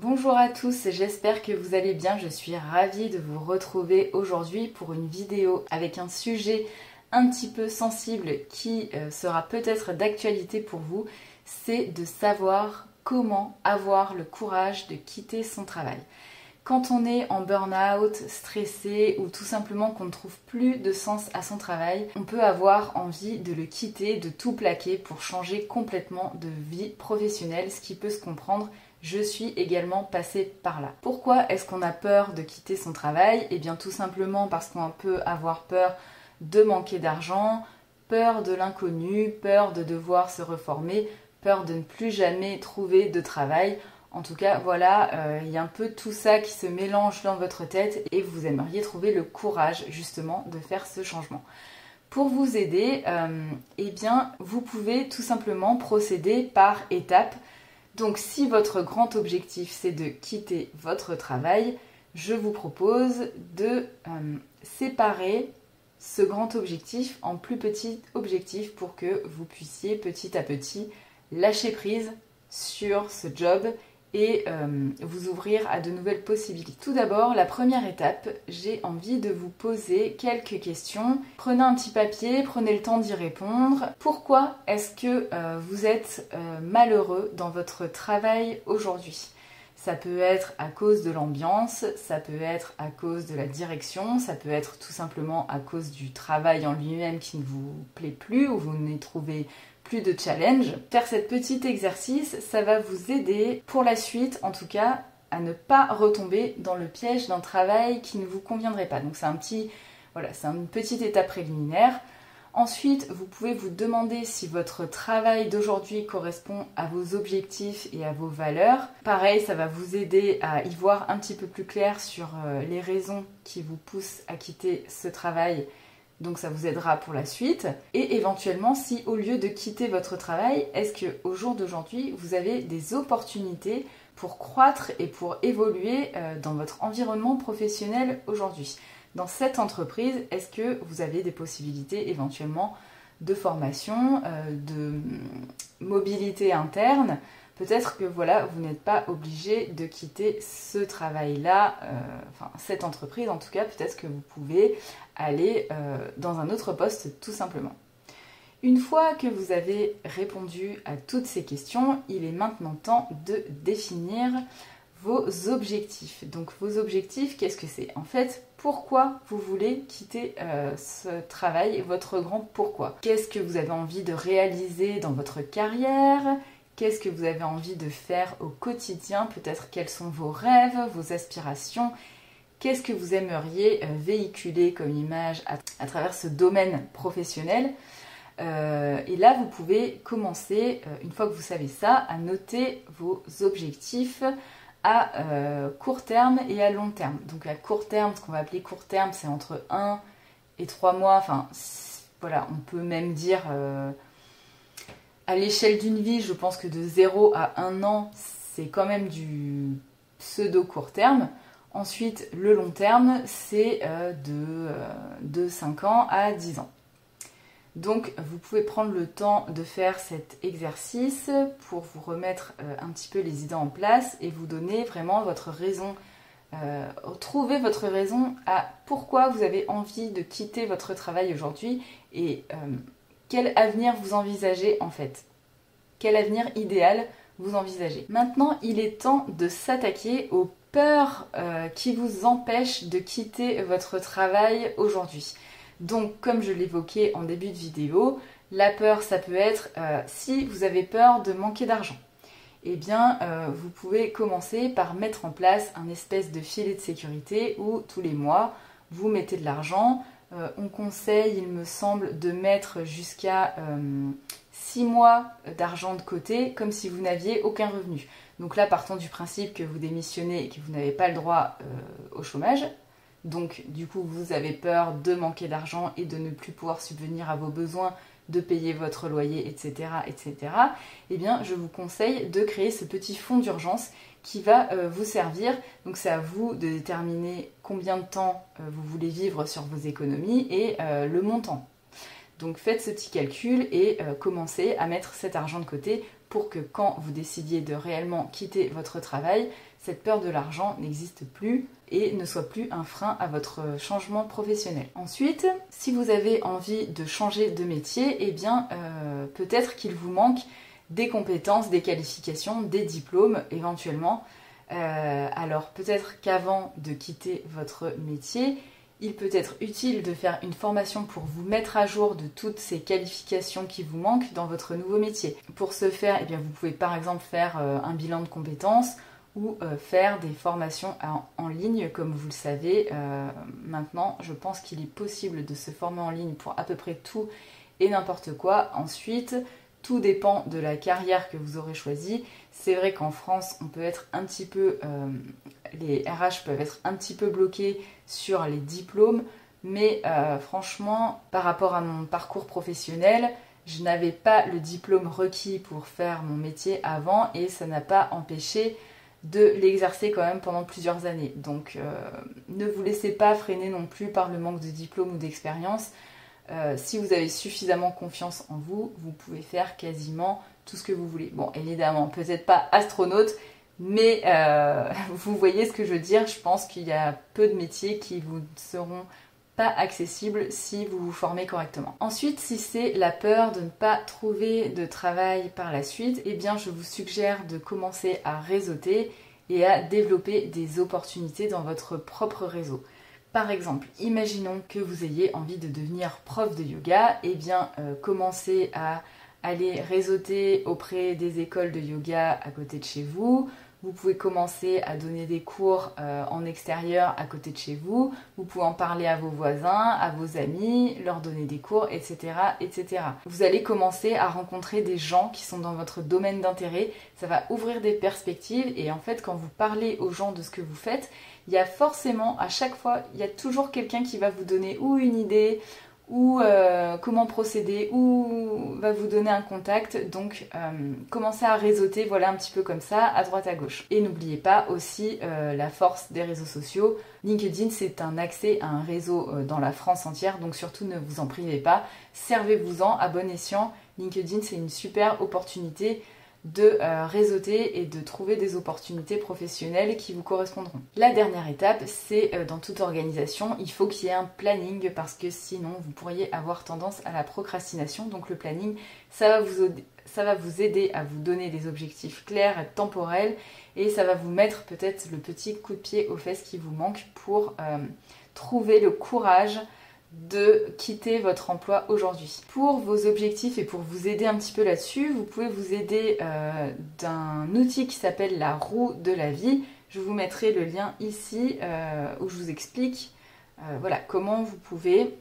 Bonjour à tous, j'espère que vous allez bien. Je suis ravie de vous retrouver aujourd'hui pour une vidéo avec un sujet un petit peu sensible qui sera peut-être d'actualité pour vous. C'est de savoir comment avoir le courage de quitter son travail. Quand on est en burn-out, stressé ou tout simplement qu'on ne trouve plus de sens à son travail, on peut avoir envie de le quitter, de tout plaquer pour changer complètement de vie professionnelle, ce qui peut se comprendre. Je suis également passée par là. Pourquoi est-ce qu'on a peur de quitter son travail? Eh bien tout simplement parce qu'on peut avoir peur de manquer d'argent, peur de l'inconnu, peur de devoir se reformer, peur de ne plus jamais trouver de travail. En tout cas, voilà, il y a un peu tout ça qui se mélange dans votre tête et vous aimeriez trouver le courage justement de faire ce changement. Pour vous aider, eh bien, vous pouvez tout simplement procéder par étapes. Donc si votre grand objectif c'est de quitter votre travail, je vous propose de séparer ce grand objectif en plus petits objectifs pour que vous puissiez petit à petit lâcher prise sur ce job et vous ouvrir à de nouvelles possibilités. Tout d'abord, la première étape, j'ai envie de vous poser quelques questions. Prenez un petit papier, prenez le temps d'y répondre. Pourquoi est-ce que vous êtes malheureux dans votre travail aujourd'hui? Ça peut être à cause de l'ambiance, ça peut être à cause de la direction, ça peut être tout simplement à cause du travail en lui-même qui ne vous plaît plus ou vous n'y trouvez plus de challenge. Faire cet petit exercice, ça va vous aider pour la suite, en tout cas, à ne pas retomber dans le piège d'un travail qui ne vous conviendrait pas. Donc c'est c'est une petite étape préliminaire. Ensuite, vous pouvez vous demander si votre travail d'aujourd'hui correspond à vos objectifs et à vos valeurs. Pareil, ça va vous aider à y voir un petit peu plus clair sur les raisons qui vous poussent à quitter ce travail. Donc ça vous aidera pour la suite. Et éventuellement, si au lieu de quitter votre travail, est-ce qu'au jour d'aujourd'hui, vous avez des opportunités pour croître et pour évoluer dans votre environnement professionnel aujourd'hui? Dans cette entreprise, est-ce que vous avez des possibilités éventuellement de formation, de mobilité interne? Peut-être que voilà, vous n'êtes pas obligé de quitter ce travail-là, cette entreprise en tout cas, peut-être que vous pouvez aller dans un autre poste tout simplement. Une fois que vous avez répondu à toutes ces questions, il est maintenant temps de définir vos objectifs. Donc vos objectifs, qu'est-ce que c'est? En fait, pourquoi vous voulez quitter ce travail, votre grand pourquoi? Qu'est-ce que vous avez envie de réaliser dans votre carrière? Qu'est-ce que vous avez envie de faire au quotidien? Peut-être quels sont vos rêves, vos aspirations? Qu'est-ce que vous aimeriez véhiculer comme image à travers ce domaine professionnel? Et là, vous pouvez commencer, une fois que vous savez ça, à noter vos objectifs à court terme et à long terme. Donc à court terme, ce qu'on va appeler court terme, c'est entre 1 et 3 mois. Enfin, voilà, on peut même dire à l'échelle d'une vie, je pense que de 0 à 1 an, c'est quand même du pseudo court terme. Ensuite, le long terme, c'est de 5 ans à 10 ans. Donc, vous pouvez prendre le temps de faire cet exercice pour vous remettre un petit peu les idées en place et vous donner vraiment votre raison, trouver votre raison à pourquoi vous avez envie de quitter votre travail aujourd'hui et quel avenir vous envisagez en fait. Quel avenir idéal vous envisagez. Maintenant, il est temps de s'attaquer aux peurs qui vous empêchent de quitter votre travail aujourd'hui. Donc, comme je l'évoquais en début de vidéo, la peur, ça peut être si vous avez peur de manquer d'argent. Eh bien, vous pouvez commencer par mettre en place un espèce de filet de sécurité où tous les mois, vous mettez de l'argent. On conseille, il me semble, de mettre jusqu'à 6 mois d'argent de côté, comme si vous n'aviez aucun revenu. Donc là, partons du principe que vous démissionnez et que vous n'avez pas le droit au chômage. Donc du coup vous avez peur de manquer d'argent et de ne plus pouvoir subvenir à vos besoins, de payer votre loyer, etc. etc. Eh bien je vous conseille de créer ce petit fonds d'urgence qui va vous servir. Donc c'est à vous de déterminer combien de temps vous voulez vivre sur vos économies et le montant. Donc faites ce petit calcul et commencez à mettre cet argent de côté pour que quand vous décidiez de réellement quitter votre travail, cette peur de l'argent n'existe plus et ne soit plus un frein à votre changement professionnel. Ensuite, si vous avez envie de changer de métier, eh bien peut-être qu'il vous manque des compétences, des qualifications, des diplômes éventuellement. Alors peut-être qu'avant de quitter votre métier, il peut être utile de faire une formation pour vous mettre à jour de toutes ces qualifications qui vous manquent dans votre nouveau métier. Pour ce faire, eh bien, vous pouvez par exemple faire un bilan de compétences ou faire des formations en ligne. Comme vous le savez, maintenant je pense qu'il est possible de se former en ligne pour à peu près tout et n'importe quoi. Ensuite, tout dépend de la carrière que vous aurez choisie. C'est vrai qu'en France, on peut être un petit peu, les RH peuvent être un petit peu bloqués sur les diplômes, mais franchement, par rapport à mon parcours professionnel, je n'avais pas le diplôme requis pour faire mon métier avant et ça n'a pas empêché de l'exercer quand même pendant plusieurs années. Donc ne vous laissez pas freiner non plus par le manque de diplôme ou d'expérience. Si vous avez suffisamment confiance en vous, vous pouvez faire quasiment tout ce que vous voulez. Bon, évidemment, peut-être pas astronaute, mais vous voyez ce que je veux dire. Je pense qu'il y a peu de métiers qui vous seront pas accessibles si vous vous formez correctement. Ensuite, si c'est la peur de ne pas trouver de travail par la suite, eh bien je vous suggère de commencer à réseauter et à développer des opportunités dans votre propre réseau. Par exemple, imaginons que vous ayez envie de devenir prof de yoga, eh bien commencez à aller réseauter auprès des écoles de yoga à côté de chez vous. Vous pouvez commencer à donner des cours en extérieur à côté de chez vous. Vous pouvez en parler à vos voisins, à vos amis, leur donner des cours, etc., etc. Vous allez commencer à rencontrer des gens qui sont dans votre domaine d'intérêt. Ça va ouvrir des perspectives et en fait, quand vous parlez aux gens de ce que vous faites, il y a forcément, à chaque fois, il y a toujours quelqu'un qui va vous donner ou une idée, ou comment procéder, ou va vous donner un contact. Donc commencez à réseauter, voilà, un petit peu comme ça, à droite à gauche. Et n'oubliez pas aussi la force des réseaux sociaux. LinkedIn, c'est un accès à un réseau dans la France entière, donc surtout ne vous en privez pas. Servez-vous-en à bon escient. LinkedIn, c'est une super opportunité de réseauter et de trouver des opportunités professionnelles qui vous correspondront. La dernière étape, c'est dans toute organisation, il faut qu'il y ait un planning parce que sinon vous pourriez avoir tendance à la procrastination. Donc le planning, ça va vous aider à vous donner des objectifs clairs et temporels et ça va vous mettre peut-être le petit coup de pied aux fesses qui vous manque pour trouver le courage de quitter votre emploi aujourd'hui. Pour vos objectifs et pour vous aider un petit peu là-dessus, vous pouvez vous aider d'un outil qui s'appelle la roue de la vie. Je vous mettrai le lien ici où je vous explique voilà, comment vous pouvez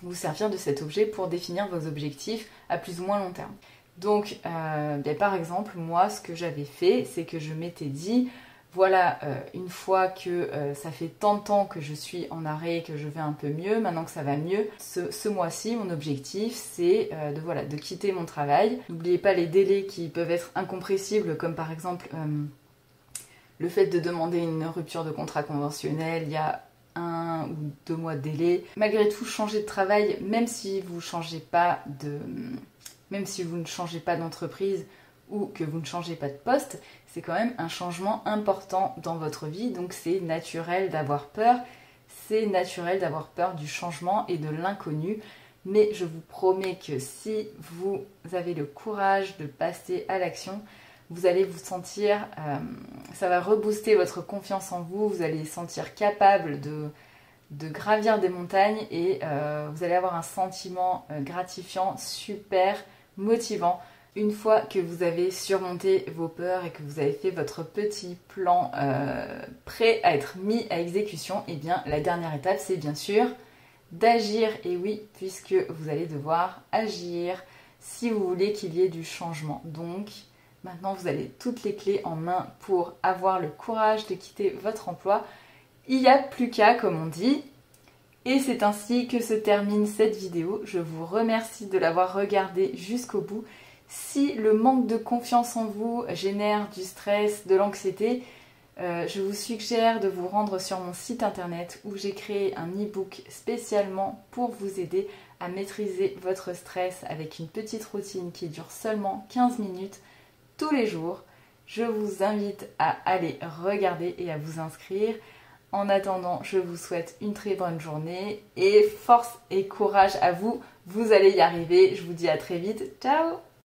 vous servir de cet objet pour définir vos objectifs à plus ou moins long terme. Donc bien, par exemple, moi ce que j'avais fait, c'est que je m'étais dit voilà, une fois que ça fait tant de temps que je suis en arrêt, que je vais un peu mieux, maintenant que ça va mieux, ce mois-ci, mon objectif, c'est de quitter mon travail. N'oubliez pas les délais qui peuvent être incompressibles, comme par exemple le fait de demander une rupture de contrat conventionnel, il y a 1 ou 2 mois de délai. Malgré tout, changer de travail, même si vous ne changez pas d'entreprise, ou que vous ne changez pas de poste, c'est quand même un changement important dans votre vie, donc c'est naturel d'avoir peur, c'est naturel d'avoir peur du changement et de l'inconnu, mais je vous promets que si vous avez le courage de passer à l'action, vous allez vous sentir, ça va rebooster votre confiance en vous, vous allez vous sentir capable de gravir des montagnes et vous allez avoir un sentiment gratifiant, super motivant. Une fois que vous avez surmonté vos peurs et que vous avez fait votre petit plan prêt à être mis à exécution, et bien la dernière étape, c'est bien sûr d'agir. Et oui, puisque vous allez devoir agir si vous voulez qu'il y ait du changement. Donc maintenant, vous avez toutes les clés en main pour avoir le courage de quitter votre emploi. Il n'y a plus qu'à, comme on dit. Et c'est ainsi que se termine cette vidéo. Je vous remercie de l'avoir regardée jusqu'au bout. Si le manque de confiance en vous génère du stress, de l'anxiété, je vous suggère de vous rendre sur mon site internet où j'ai créé un e-book spécialement pour vous aider à maîtriser votre stress avec une petite routine qui dure seulement 15 minutes. tous les jours. Je vous invite à aller regarder et à vous inscrire. En attendant, je vous souhaite une très bonne journée et force et courage à vous. Vous allez y arriver. Je vous dis à très vite. Ciao!